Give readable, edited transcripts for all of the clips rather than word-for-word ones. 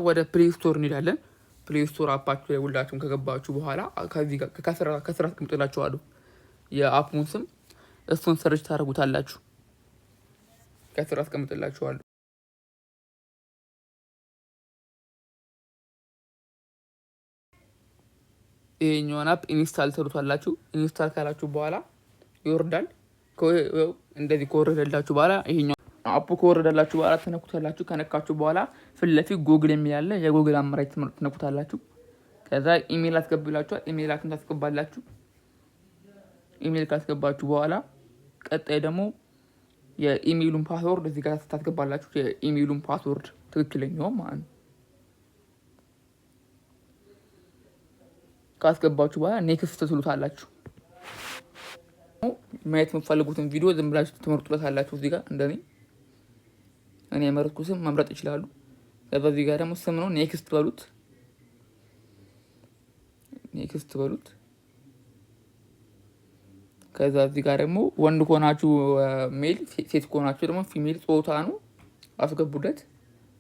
ወደ ፕሌይ ስቶር እንሄዳለን። ፕሌይ ስቶር አፓችሁ ላይ ሁላችሁም ከገባችሁ በኋላ ከዚህ ጋር ከስራ አስቀምጥላችኋለሁ የአፑን ስም፣ እሱን ሰርች ታደርጉታላችሁ። ከስራ አስቀምጥላችኋለሁ። ይሄኛውን አፕ ኢንስታል ትሉታላችሁ። ኢንስታል ካላችሁ በኋላ ይወርዳል። እንደዚህ ከወረደላችሁ በኋላ ይሄኛው አፑ ከወረደላችሁ በኋላ ተነኩታላችሁ። ከነካችሁ በኋላ ፊት ለፊት ጉግል የሚል አለ። የጉግል አማራጭ ትነኩታላችሁ። ከዛ ኢሜል አስገቡላችኋል። ኢሜላችሁን ታስገባላችሁ። ኢሜል ካስገባችሁ በኋላ ቀጣይ ደግሞ የኢሜሉን ፓስወርድ እዚህ ጋር ታስገባላችሁ። የኢሜሉን ፓስወርድ ትክክለኛው ማለት ነው። ካስገባችሁ በኋላ ኔክስት ትሉታላችሁ። ማየት የምትፈልጉትን ቪዲዮ ዝም ብላችሁ ትመርጡለታላችሁ። እዚህ ጋር እኔ የመረጥኩት ስም መምረጥ ይችላሉ። ከዛ እዚህ ጋር ደግሞ ስም ነው፣ ኔክስት በሉት። ከዛ እዚህ ጋር ደግሞ ወንድ ከሆናችሁ ሜል፣ ሴት ከሆናችሁ ደግሞ ፊሜል ጾታ ነው አስገቡለት።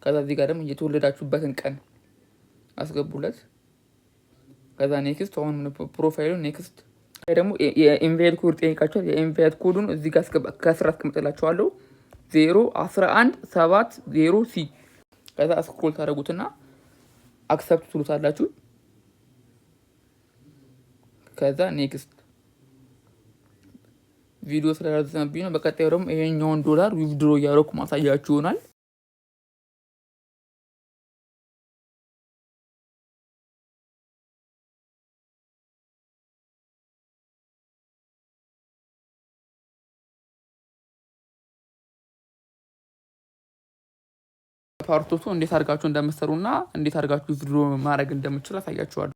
ከዛ እዚህ ጋር ደግሞ የተወለዳችሁበትን ቀን አስገቡለት። ከዛ ኔክስት፣ አሁን ፕሮፋይሉ ኔክስት። ደግሞ የኢንቫይት ኮድ ጠይቃችኋል። የኢንቫይት ኮዱን እዚህ ጋር ከስራ አስቀምጥላችኋለሁ 0117 ሲ። ከዛ ስክሮል ታደርጉትና አክሰፕት ትሉታላችሁ። ከዛ ኔክስት። ቪዲዮ ስለረዘመብኝ ነው። በቀጣዩ ደግሞ ይሄኛውን $1 ዊዝድሮ እያደረኩ ማሳያችሁ ይሆናል። ፓርቶቱ እንዴት አድርጋችሁ እንደምትሰሩና እንዴት አድርጋችሁ ዊዝድሮ ማድረግ እንደምትችሉ አሳያችኋለሁ።